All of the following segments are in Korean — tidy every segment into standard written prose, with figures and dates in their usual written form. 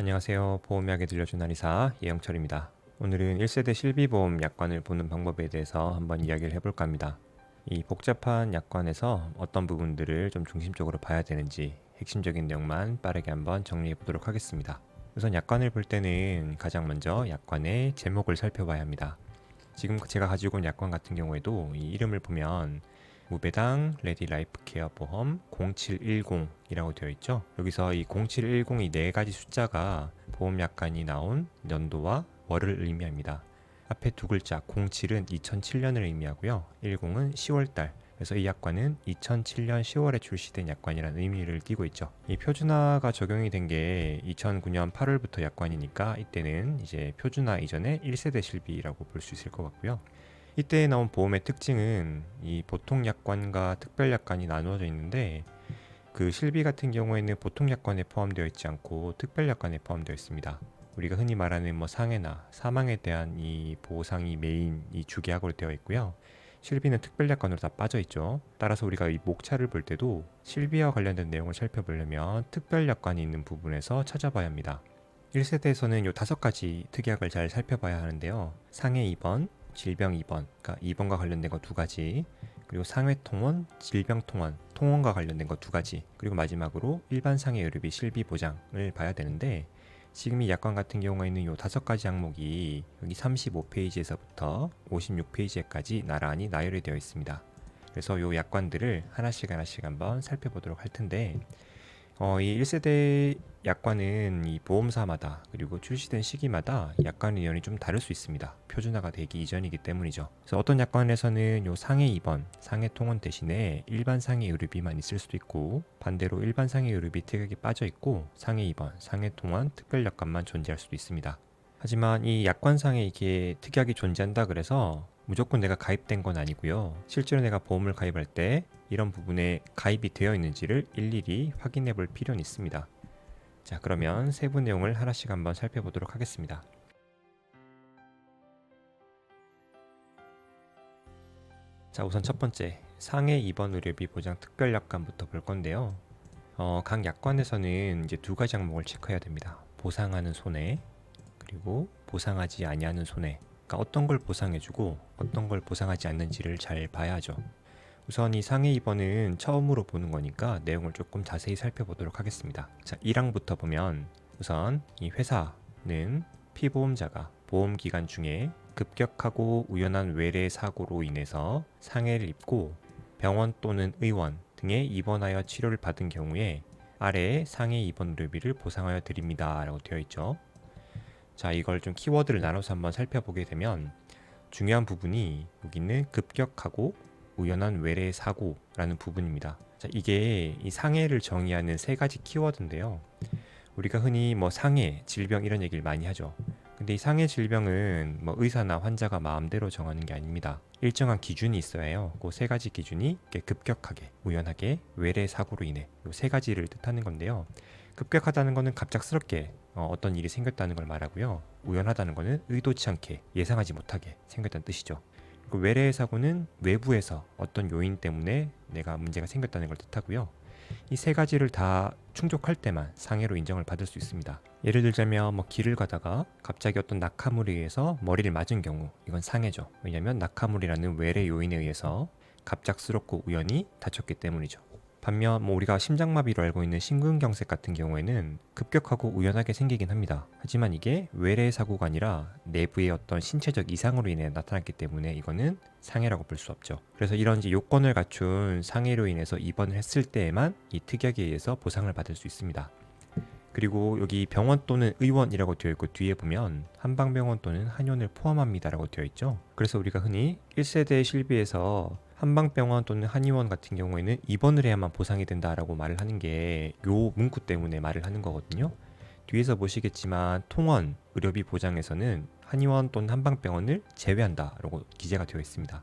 안녕하세요. 보험 이야기 들려준 한의사 예영철입니다. 오늘은 1세대 실비보험 약관을 보는 방법에 대해서 한번 이야기를 해볼까 합니다. 이 복잡한 약관에서 어떤 부분들을 좀 중심적으로 봐야 되는지 핵심적인 내용만 빠르게 한번 정리해 보도록 하겠습니다. 우선 약관을 볼 때는 가장 먼저 약관의 제목을 살펴봐야 합니다. 지금 제가 가지고 온 약관 같은 경우에도 이 이름을 보면 무배당 레디 라이프 케어 보험 0710이라고 되어 있죠. 여기서 이 0710이 네 가지 숫자가 보험 약관이 나온 연도와 월을 의미합니다. 앞에 두 글자 07은 2007년을 의미하고요. 10은 10월달. 그래서 이 약관은 2007년 10월에 출시된 약관이라는 의미를 띠고 있죠. 이 표준화가 적용이 된 게 2009년 8월부터 약관이니까 이때는 이제 표준화 이전에 1세대 실비라고 볼 수 있을 것 같고요. 이때 나온 보험의 특징은 이 보통 약관과 특별 약관이 나누어져 있는데 그 실비 같은 경우에는 보통 약관에 포함되어 있지 않고 특별 약관에 포함되어 있습니다. 우리가 흔히 말하는 뭐 상해나 사망에 대한 이 보상이 메인 이 주계약으로 되어 있고요. 실비는 특별 약관으로 다 빠져 있죠. 따라서 우리가 이 목차를 볼 때도 실비와 관련된 내용을 살펴보려면 특별 약관이 있는 부분에서 찾아봐야 합니다. 1세대에서는 요 5가지 특약을 잘 살펴봐야 하는데요. 상해 입원, 질병 입원, 그러니까 입원과 관련된 거 2가지, 그리고 상해 통원, 질병 통원, 통원과 관련된 거 2가지, 그리고 마지막으로 일반 상해 의료비 실비 보장을 봐야 되는데 지금 이 약관 같은 경우에는 요 5가지 항목이 여기 35페이지에서부터 56페이지까지 나란히 나열이 되어 있습니다. 그래서 요 약관들을 하나씩 한번 살펴보도록 할 텐데 이 1세대 약관은 이 보험사마다 그리고 출시된 시기마다 약관 의견이 좀 다를 수 있습니다. 표준화가 되기 이전이기 때문이죠. 그래서 어떤 약관에서는 요 상해 입원, 상해 통원 대신에 일반 상해 의료비만 있을 수도 있고 반대로 일반 상해 의료비 특약이 빠져 있고 상해 입원, 상해 통원 특별 약관만 존재할 수도 있습니다. 하지만 이 약관상에 이게 특약이 존재한다 그래서 무조건 내가 가입된 건 아니고요. 실제로 내가 보험을 가입할 때 이런 부분에 가입이 되어 있는지를 일일이 확인해 볼 필요는 있습니다. 자, 그러면 세부 내용을 하나씩 한번 살펴보도록 하겠습니다. 자, 우선 첫 번째, 상해 입원 의료비 보장 특별 약관부터 볼 건데요. 각 약관에서는 이제 2가지 항목을 체크해야 됩니다. 보상하는 손해, 그리고 보상하지 아니하는 손해. 그러니까 어떤 걸 보상해주고 어떤 걸 보상하지 않는지를 잘 봐야 하죠. 우선 이 상해 입원은 처음으로 보는 거니까 내용을 조금 자세히 살펴보도록 하겠습니다. 자, 1항부터 보면 우선 이 회사는 피보험자가 보험 기간 중에 급격하고 우연한 외래 사고로 인해서 상해를 입고 병원 또는 의원 등에 입원하여 치료를 받은 경우에 아래의 상해 입원 의료비를 보상하여 드립니다 라고 되어 있죠. 자, 이걸 좀 키워드를 나눠서 한번 살펴보게 되면 중요한 부분이 여기는 급격하고 우연한 외래 사고라는 부분입니다. 자, 이게 이 상해를 정의하는 3가지 키워드인데요. 우리가 흔히 뭐 상해, 질병 이런 얘기를 많이 하죠. 근데 이 상해 질병은 뭐 의사나 환자가 마음대로 정하는 게 아닙니다. 일정한 기준이 있어야 해요. 그 3가지 기준이 급격하게, 우연하게, 외래 사고로 인해 이 3가지를 뜻하는 건데요. 급격하다는 거는 갑작스럽게 어떤 일이 생겼다는 걸 말하고요. 우연하다는 거는 의도치 않게, 예상하지 못하게 생겼다는 뜻이죠. 그리고 외래 사고는 외부에서 어떤 요인 때문에 내가 문제가 생겼다는 걸 뜻하고요. 이 3가지를 다 충족할 때만 상해로 인정을 받을 수 있습니다. 예를 들자면 뭐 길을 가다가 갑자기 어떤 낙하물에 의해서 머리를 맞은 경우 이건 상해죠. 왜냐하면 낙하물이라는 외래 요인에 의해서 갑작스럽고 우연히 다쳤기 때문이죠. 반면 뭐 우리가 심장마비로 알고 있는 심근경색 같은 경우에는 급격하고 우연하게 생기긴 합니다. 하지만 이게 외래 사고가 아니라 내부의 어떤 신체적 이상으로 인해 나타났기 때문에 이거는 상해라고 볼 수 없죠. 그래서 이런 이제 요건을 갖춘 상해로 인해서 입원을 했을 때에만 이 특약에 의해서 보상을 받을 수 있습니다. 그리고 여기 병원 또는 의원이라고 되어 있고 뒤에 보면 한방병원 또는 한의원을 포함합니다라고 되어 있죠. 그래서 우리가 흔히 1세대 실비에서 한방병원 또는 한의원 같은 경우에는 입원을 해야만 보상이 된다라고 말을 하는 게 요 문구 때문에 말을 하는 거거든요. 뒤에서 보시겠지만 통원 의료비 보장에서는 한의원 또는 한방병원을 제외한다라고 기재가 되어 있습니다.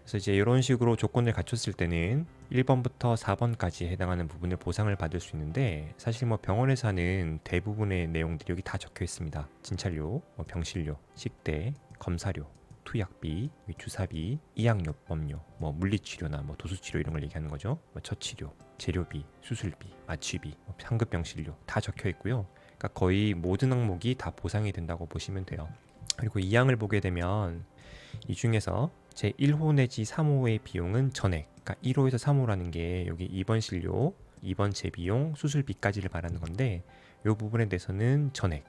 그래서 이제 이런 식으로 조건을 갖췄을 때는 1번부터 4번까지 해당하는 부분을 보상을 받을 수 있는데 사실 뭐 병원에서 하는 대부분의 내용들이 여기 다 적혀 있습니다. 진찰료, 뭐 병실료, 식대, 검사료, 투약비, 주사비, 이약요법료, 뭐 물리치료나 뭐 도수치료 이런 걸 얘기하는 거죠. 뭐 처치료, 재료비, 수술비, 마취비, 상급병실료 다 적혀 있고요. 그러니까 거의 모든 항목이 다 보상이 된다고 보시면 돼요. 그리고 이 항을 보게 되면 이 중에서 제 1호 내지 3호의 비용은 전액, 그러니까 1호에서 3호라는 게 여기 입원 진료, 입원 재비용, 수술비까지를 말하는 건데 이 부분에 대해서는 전액,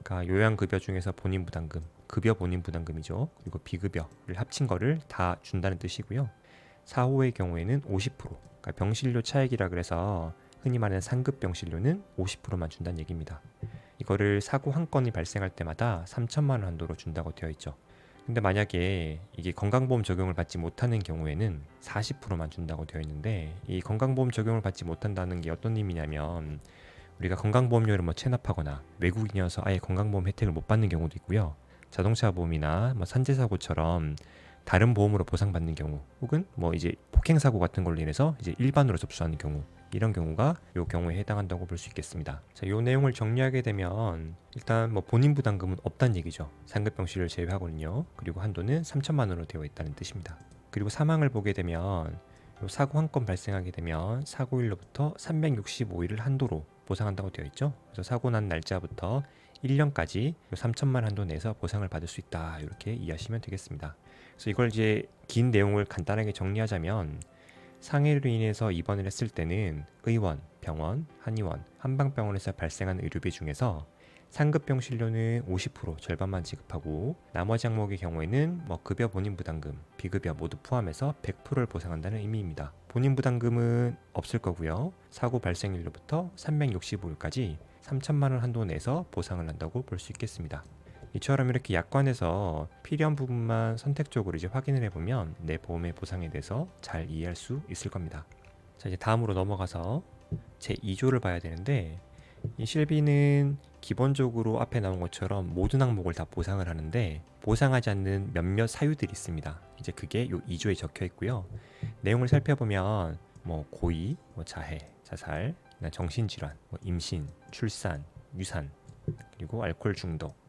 그러니까 요양급여 중에서 본인부담금, 급여 본인부담금이죠. 그리고 비급여를 합친 거를 다 준다는 뜻이고요. 4호의 경우에는 50%, 그러니까 병실료 차액이라 그래서 흔히 말하는 상급 병실료는 50%만 준다는 얘기입니다. 이거를 사고 한 건이 발생할 때마다 3천만 원 한도로 준다고 되어 있죠. 근데 만약에 이게 건강보험 적용을 받지 못하는 경우에는 40%만 준다고 되어 있는데, 이 건강보험 적용을 받지 못한다는 게 어떤 의미냐면 우리가 건강보험료를 뭐 체납하거나 외국인이어서 아예 건강보험 혜택을 못 받는 경우도 있고요. 자동차 보험이나 뭐 산재사고처럼 다른 보험으로 보상받는 경우, 혹은 뭐 이제 폭행사고 같은 걸로 인해서 이제 일반으로 접수하는 경우, 이런 경우가 요 경우에 해당한다고 볼 수 있겠습니다. 자, 요 내용을 정리하게 되면 일단 뭐 본인 부담금은 없다는 얘기죠. 상급병실을 제외하고는요. 그리고 한도는 3천만 원으로 되어 있다는 뜻입니다. 그리고 사망을 보게 되면 요 사고 한 건 발생하게 되면 사고일로부터 365일을 한도로 보상한다고 되어 있죠. 그래서 사고 난 날짜부터 1년까지 3천만 한도 내에서 보상을 받을 수 있다. 이렇게 이해하시면 되겠습니다. 그래서 이걸 이제 긴 내용을 간단하게 정리하자면, 상해로 인해서 입원을 했을 때는 의원, 병원, 한의원, 한방병원에서 발생한 의료비 중에서 상급병실료는 50% 절반만 지급하고, 나머지 항목의 경우에는 뭐 급여 본인 부담금, 비급여 모두 포함해서 100%를 보상한다는 의미입니다. 본인 부담금은 없을 거고요. 사고 발생일로부터 365일까지 3천만 원 한도 내에서 보상을 한다고 볼 수 있겠습니다. 이처럼 이렇게 약관에서 필요한 부분만 선택적으로 이제 확인을 해보면 내 보험의 보상에 대해서 잘 이해할 수 있을 겁니다. 자, 이제 다음으로 넘어가서 제 2조를 봐야 되는데, 이 실비는 기본적으로 앞에 나온 것처럼 모든 항목을 다 보상을 하는데 보상하지 않는 몇몇 사유들이 있습니다. 이제 그게 요 2조에 적혀 있고요. 내용을 살펴보면 뭐 고의, 뭐 자해, 자살, 정신질환, 뭐 임신, 출산, 유산, 그리고 알코올 중독,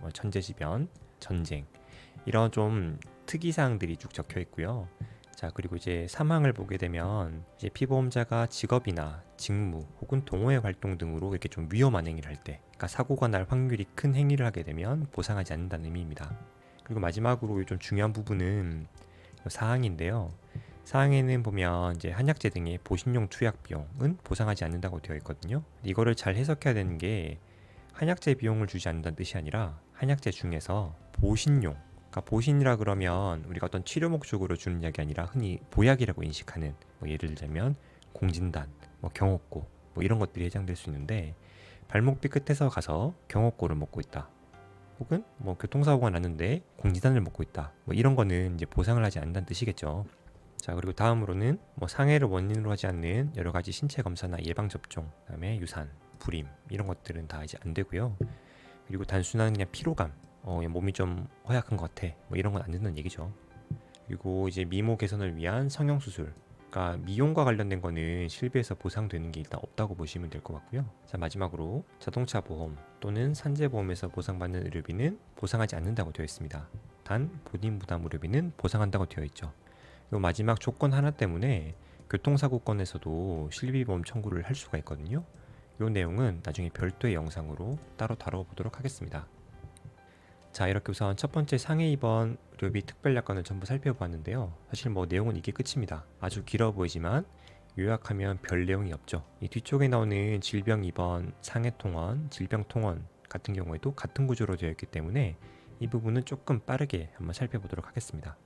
뭐 천재지변, 전쟁, 이런 좀 특이사항들이 쭉 적혀 있고요. 자, 그리고 이제 사망을 보게 되면 이제 피보험자가 직업이나 직무 혹은 동호회 활동 등으로 이렇게 좀 위험한 행위를 할 때, 그러니까 사고가 날 확률이 큰 행위를 하게 되면 보상하지 않는다는 의미입니다. 그리고 마지막으로 좀 중요한 부분은 사항인데요. 사항에는 보면 이제 한약재 등의 보신용 투약 비용은 보상하지 않는다고 되어 있거든요. 이거를 잘 해석해야 되는 게, 한약재 비용을 주지 않는다는 뜻이 아니라 한약재 중에서 보신용, 그러니까 보신이라 그러면 우리가 어떤 치료 목적으로 주는 약이 아니라 흔히 보약이라고 인식하는, 뭐 예를 들자면 공진단, 뭐 경옥고, 뭐 이런 것들이 해당될 수 있는데, 발목비 끝에서 가서 경옥고를 먹고 있다, 혹은 뭐 교통사고가 났는데 공진단을 먹고 있다, 뭐 이런 거는 이제 보상을 하지 않는다는 뜻이겠죠. 자, 그리고 다음으로는 뭐 상해를 원인으로 하지 않는 여러 가지 신체 검사나 예방 접종, 그다음에 유산, 불임, 이런 것들은 다 이제 안 되고요. 그리고 단순한 그냥 피로감, 몸이 좀 허약한 것 같아, 뭐 이런 건 안 된다는 얘기죠. 그리고 이제 미모 개선을 위한 성형 수술, 그러니까 미용과 관련된 거는 실비에서 보상되는 게 일단 없다고 보시면 될 것 같고요. 자, 마지막으로 자동차 보험 또는 산재 보험에서 보상받는 의료비는 보상하지 않는다고 되어 있습니다. 단 본인 부담 의료비는 보상한다고 되어 있죠. 그리고 마지막 조건 하나 때문에 교통사고건에서도 실비보험 청구를 할 수가 있거든요. 이 내용은 나중에 별도의 영상으로 따로 다뤄보도록 하겠습니다. 자, 이렇게 우선 첫 번째 상해 입원 의료비 특별약관을 전부 살펴보았는데요. 사실 뭐 내용은 이게 끝입니다. 아주 길어 보이지만 요약하면 별 내용이 없죠. 이 뒤쪽에 나오는 질병 입원, 상해 통원, 질병 통원 같은 경우에도 같은 구조로 되어 있기 때문에 이 부분은 조금 빠르게 한번 살펴보도록 하겠습니다.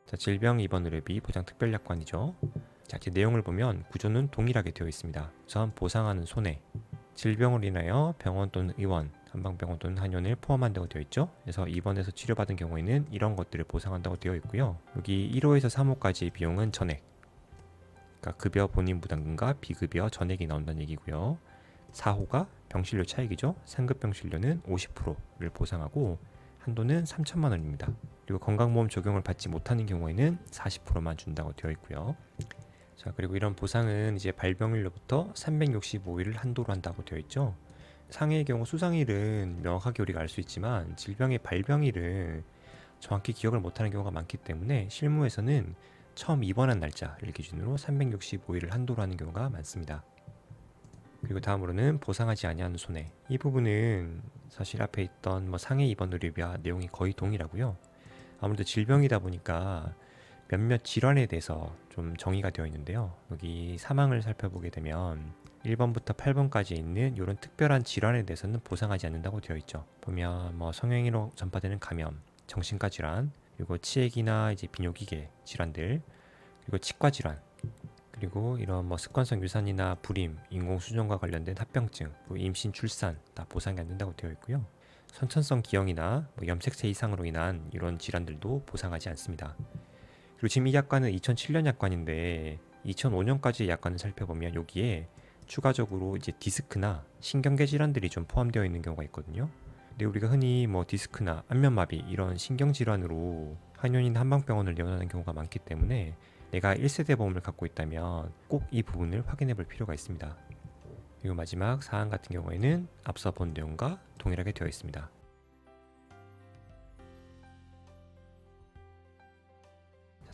자, 질병 입원 의료비 보장 특별약관이죠. 자, 이제 내용을 보면 구조는 동일하게 되어 있습니다. 우선 보상하는 손해, 질병으로 인하여 병원 또는 의원, 한방병원 또는 한의원을 포함한다고 되어 있죠. 그래서 입원해서 치료받은 경우에는 이런 것들을 보상한다고 되어 있고요. 여기 1호에서 3호까지의 비용은 전액, 그러니까 급여 본인 부담금과 비급여 전액이 나온다는 얘기고요. 4호가 병실료 차익이죠. 상급 병실료는 50%를 보상하고 한도는 3천만 원입니다. 그리고 건강보험 적용을 받지 못하는 경우에는 40%만 준다고 되어 있고요. 자, 그리고 이런 보상은 이제 발병일로부터 365일을 한도로 한다고 되어 있죠. 상해의 경우 수상일은 명확하게 우리가 알 수 있지만 질병의 발병일은 정확히 기억을 못하는 경우가 많기 때문에 실무에서는 처음 입원한 날짜를 기준으로 365일을 한도로 하는 경우가 많습니다. 그리고 다음으로는 보상하지 아니하는 손해. 이 부분은 사실 앞에 있던 상해 입원 의료비와 내용이 거의 동일하고요. 아무래도 질병이다 보니까 몇몇 질환에 대해서 좀 정의가 되어 있는데요. 여기 사망을 살펴보게 되면 1번부터 8번까지 있는 이런 특별한 질환에 대해서는 보상하지 않는다고 되어 있죠. 보면 성행위로 전파되는 감염, 정신과 질환, 그리고 치액이나 이제 비뇨기계 질환들, 그리고 치과 질환, 그리고 이런 습관성 유산이나 불임, 인공수정과 관련된 합병증, 임신, 출산 다 보상이 안 된다고 되어 있고요. 선천성 기형이나 염색체 이상으로 인한 이런 질환들도 보상하지 않습니다. 그리고 지금 이 약관은 2007년 약관인데 2005년까지 약관을 살펴보면 여기에 추가적으로 이제 디스크나 신경계 질환들이 좀 포함되어 있는 경우가 있거든요. 근데 우리가 흔히 디스크나 안면마비 이런 신경질환으로 한의원이나 한방병원을 내원하는 경우가 많기 때문에 내가 1세대 보험을 갖고 있다면 꼭 이 부분을 확인해 볼 필요가 있습니다. 그리고 마지막 사항 같은 경우에는 앞서 본 내용과 동일하게 되어 있습니다.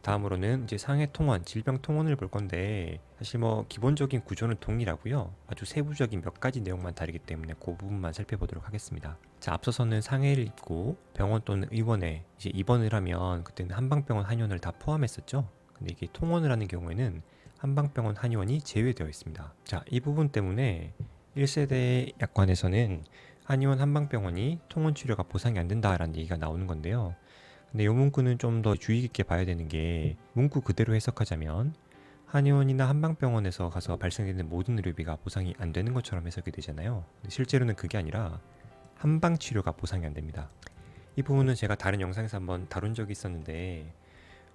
다음으로는 이제 상해 통원, 질병 통원을 볼 건데 사실 기본적인 구조는 동일하고요. 아주 세부적인 몇 가지 내용만 다르기 때문에 그 부분만 살펴보도록 하겠습니다. 자, 앞서서는 상해를 입고 병원 또는 의원에 이제 입원을 하면 그때는 한방병원 한의원을 다 포함했었죠. 근데 이게 통원을 하는 경우에는 한방병원 한의원이 제외되어 있습니다. 자, 이 부분 때문에 1세대 약관에서는 한의원 한방병원이 통원 치료가 보상이 안 된다라는 얘기가 나오는 건데요. 근데 이 문구는 좀 더 주의 깊게 봐야 되는 게 문구 그대로 해석하자면 한의원이나 한방병원에서 가서 발생되는 모든 의료비가 보상이 안 되는 것처럼 해석이 되잖아요. 근데 실제로는 그게 아니라 한방치료가 보상이 안 됩니다. 이 부분은 제가 다른 영상에서 한번 다룬 적이 있었는데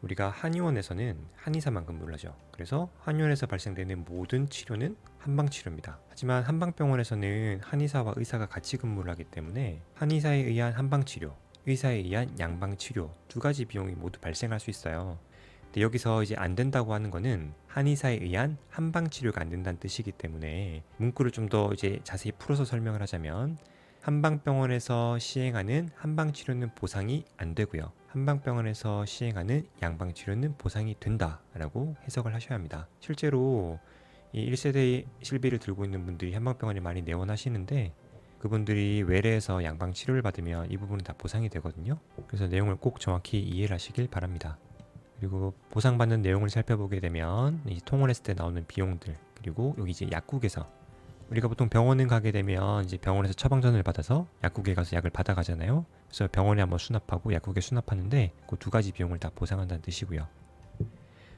우리가 한의원에서는 한의사만 근무를 하죠. 그래서 한의원에서 발생되는 모든 치료는 한방치료입니다. 하지만 한방병원에서는 한의사와 의사가 같이 근무를 하기 때문에 한의사에 의한 한방치료, 의사에 의한 양방치료 두 가지 비용이 모두 발생할 수 있어요. 근데 여기서 이제 안 된다고 하는 거는 한의사에 의한 한방치료가 안 된다는 뜻이기 때문에 문구를 좀 더 이제 자세히 풀어서 설명을 하자면 한방병원에서 시행하는 한방치료는 보상이 안 되고요. 한방병원에서 시행하는 양방치료는 보상이 된다라고 해석을 하셔야 합니다. 실제로 이 1세대 실비를 들고 있는 분들이 한방병원에 많이 내원하시는데 그분들이 외래에서 양방치료를 받으면 이 부분은 다 보상이 되거든요. 그래서 내용을 꼭 정확히 이해를 하시길 바랍니다. 그리고 보상받는 내용을 살펴보게 되면 이 통원했을 때 나오는 비용들, 그리고 여기 이제 약국에서 우리가 보통 병원을 가게 되면 이제 병원에서 처방전을 받아서 약국에 가서 약을 받아가잖아요. 그래서 병원에 한번 수납하고 약국에 수납하는데 그 두 가지 비용을 다 보상한다는 뜻이고요.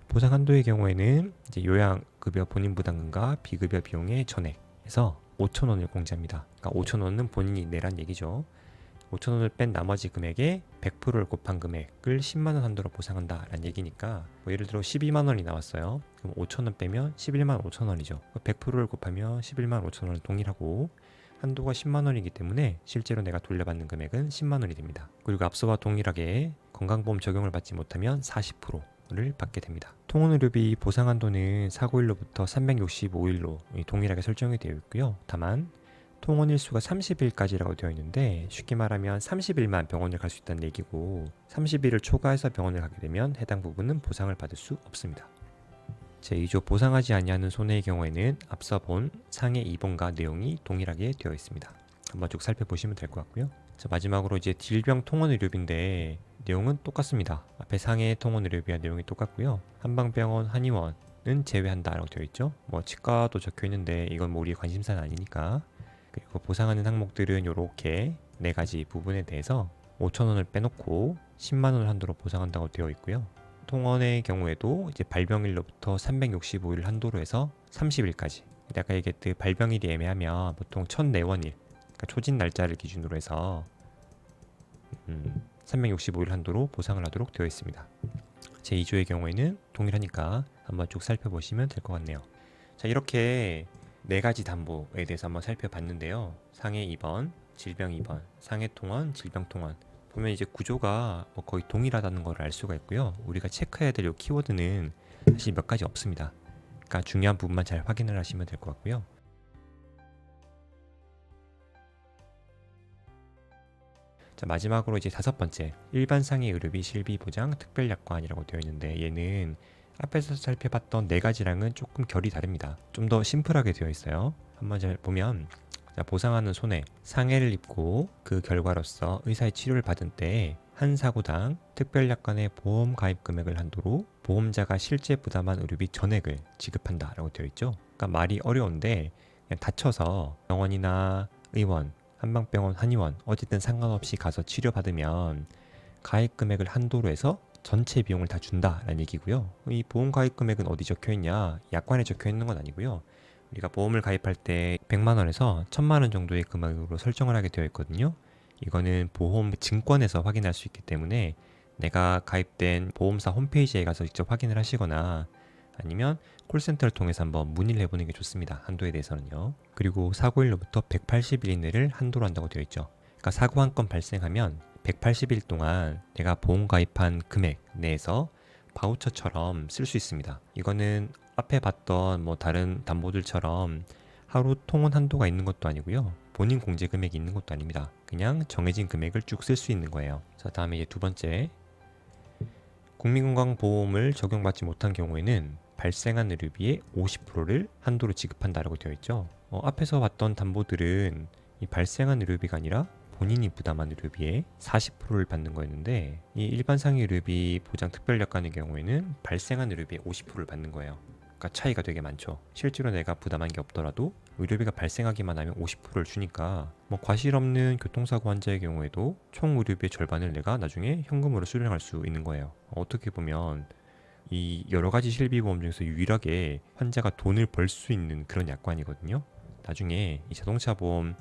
보상 한도의 경우에는 이제 요양급여 본인 부담금과 비급여 비용의 전액에서 5,000원을 공제합니다. 그러니까 5,000원은 본인이 내란 얘기죠. 5,000원을 뺀 나머지 금액에 100%를 곱한 금액을 10만원 한도로 보상한다라는 얘기니까 예를 들어 12만원이 나왔어요. 그럼 5,000원 빼면 11만 5천원이죠. 100%를 곱하면 11만 5천원은 동일하고 한도가 10만원이기 때문에 실제로 내가 돌려받는 금액은 10만원이 됩니다. 그리고 앞서와 동일하게 건강보험 적용을 받지 못하면 40%를 받게 됩니다. 통원의료비 보상 한도는 사고일로부터 365일로 동일하게 설정이 되어 있고요. 다만 통원 일수가 30일까지라고 되어 있는데 쉽게 말하면 30일만 병원을 갈 수 있다는 얘기고 30일을 초과해서 병원을 가게 되면 해당 부분은 보상을 받을 수 없습니다. 제2조 보상하지 아니하는 손해의 경우에는 앞서 본 상해 2번과 내용이 동일하게 되어 있습니다. 한번 쭉 살펴보시면 될 것 같고요. 자, 마지막으로 이제 질병 통원 의료비인데 내용은 똑같습니다. 앞에 상해 통원 의료비와 내용이 똑같고요. 한방병원, 한의원은 제외한다라고 되어 있죠. 치과도 적혀 있는데 이건 우리의 관심사는 아니니까. 그리고 보상하는 항목들은 이렇게 네 가지 부분에 대해서 5,000원을 빼놓고 10만원을 한도로 보상한다고 되어 있고요. 통원의 경우에도 이제 발병일로부터 365일 한도로 해서 30일까지. 아까 얘기했듯 발병일이 애매하면 보통 첫 내원일, 그러니까 초진 날짜를 기준으로 해서 365일 한도로 보상을 하도록 되어 있습니다. 제2조의 경우에는 동일하니까 한번 쭉 살펴보시면 될 것 같네요. 자, 이렇게 네 가지 담보에 대해서 한번 살펴봤는데요. 상해 2번, 질병 2번, 상해 통원, 질병 통원. 보면 이제 구조가 거의 동일하다는 걸 알 수가 있고요. 우리가 체크해야 될 이 키워드는 사실 몇 가지 없습니다. 그러니까 중요한 부분만 잘 확인을 하시면 될 것 같고요. 자, 마지막으로 이제 다섯 번째, 일반 상해 의료비 실비 보장 특별약관이라고 되어 있는데 얘는 앞에서 살펴봤던 네 가지랑은 조금 결이 다릅니다. 좀 더 심플하게 되어 있어요. 한번 잘 보면 자, 보상하는 손해, 상해를 입고 그 결과로서 의사의 치료를 받은 때에 한 사고당 특별약관의 보험 가입 금액을 한도로 보험자가 실제 부담한 의료비 전액을 지급한다라고 되어 있죠. 그러니까 말이 어려운데 그냥 다쳐서 병원이나 의원, 한방병원, 한의원 어쨌든 상관없이 가서 치료받으면 가입 금액을 한도로 해서 전체 비용을 다 준다라는 얘기고요. 이 보험 가입 금액은 어디 적혀 있냐? 약관에 적혀 있는 건 아니고요. 우리가 보험을 가입할 때 100만 원에서 1000만 원 정도의 금액으로 설정을 하게 되어 있거든요. 이거는 보험 증권에서 확인할 수 있기 때문에 내가 가입된 보험사 홈페이지에 가서 직접 확인을 하시거나 아니면 콜센터를 통해서 한번 문의를 해보는 게 좋습니다. 한도에 대해서는요. 그리고 사고일로부터 180일 이내를 한도로 한다고 되어 있죠. 그러니까 사고 한 건 발생하면 180일 동안 내가 보험 가입한 금액 내에서 바우처처럼 쓸 수 있습니다. 이거는 앞에 봤던 뭐 다른 담보들처럼 하루 통원 한도가 있는 것도 아니고요. 본인 공제 금액이 있는 것도 아닙니다. 그냥 정해진 금액을 쭉 쓸 수 있는 거예요. 자, 다음에 이제 두 번째. 국민건강보험을 적용받지 못한 경우에는 발생한 의료비의 50%를 한도로 지급한다라고 되어 있죠. 앞에서 봤던 담보들은 이 발생한 의료비가 아니라 본인이 부담한 의료비의 40%를 받는 거였는데 이 일반 상위 의료비 보장 특별약관의 경우에는 발생한 의료비의 50%를 받는 거예요. 그러니까 차이가 되게 많죠. 실제로 내가 부담한 게 없더라도 의료비가 발생하기만 하면 50%를 주니까 뭐 과실 없는 교통사고 환자의 경우에도 총 의료비의 절반을 내가 나중에 현금으로 수령할 수 있는 거예요. 어떻게 보면 이 여러 가지 실비보험 중에서 유일하게 환자가 돈을 벌 수 있는 그런 약관이거든요. 나중에 이 자동차 보험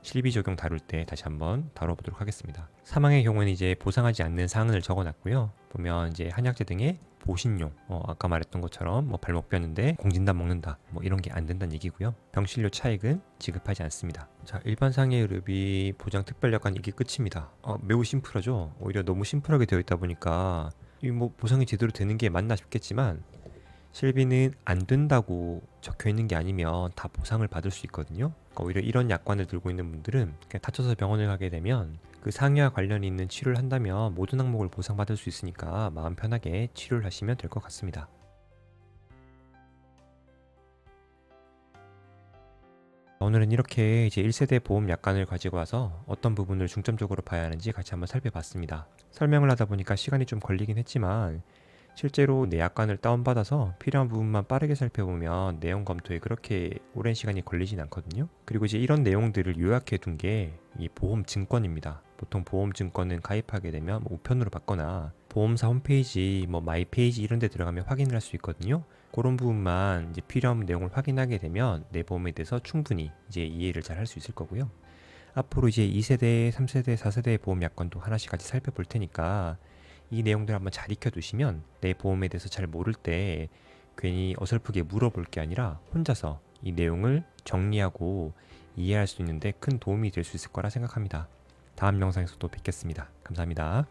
실비 적용 다룰 때 다시 한번 다뤄보도록 하겠습니다. 사망의 경우는 이제 보상하지 않는 사항을 적어놨고요. 보면 이제 한약재 등의 보신용, 아까 말했던 것처럼 뭐 발목 뼈는데 공진단 먹는다, 뭐 이런 게 안 된다는 얘기고요. 병실료 차액은 지급하지 않습니다. 자, 일반 상해 의료비 보장 특별약관 이게 끝입니다. 매우 심플하죠. 오히려 너무 심플하게 되어 있다 보니까 이 뭐 보상이 제대로 되는 게 맞나 싶겠지만 실비는 안 된다고 적혀 있는 게 아니면 다 보상을 받을 수 있거든요. 그러니까 오히려 이런 약관을 들고 있는 분들은 그냥 다쳐서 병원을 가게 되면 그 상해와 관련이 있는 치료를 한다면 모든 항목을 보상받을 수 있으니까 마음 편하게 치료를 하시면 될 것 같습니다. 오늘은 이렇게 이제 1세대 보험 약관을 가지고 와서 어떤 부분을 중점적으로 봐야 하는지 같이 한번 살펴봤습니다. 설명을 하다 보니까 시간이 좀 걸리긴 했지만 실제로 내 약관을 다운받아서 필요한 부분만 빠르게 살펴보면 내용 검토에 그렇게 오랜 시간이 걸리진 않거든요. 그리고 이제 이런 내용들을 요약해 둔 게 이 보험 증권입니다. 보통 보험 증권은 가입하게 되면 뭐 우편으로 받거나 보험사 홈페이지, 뭐 마이 페이지 이런 데 들어가면 확인을 할 수 있거든요. 그런 부분만 이제 필요한 내용을 확인하게 되면 내 보험에 대해서 충분히 이제 이해를 잘 할 수 있을 거고요. 앞으로 이제 2세대, 3세대, 4세대 보험 약관도 하나씩 같이 살펴볼 테니까 이 내용들 한번 잘 익혀두시면 내 보험에 대해서 잘 모를 때 괜히 어설프게 물어볼 게 아니라 혼자서 이 내용을 정리하고 이해할 수 있는데 큰 도움이 될 수 있을 거라 생각합니다. 다음 영상에서 또 뵙겠습니다. 감사합니다.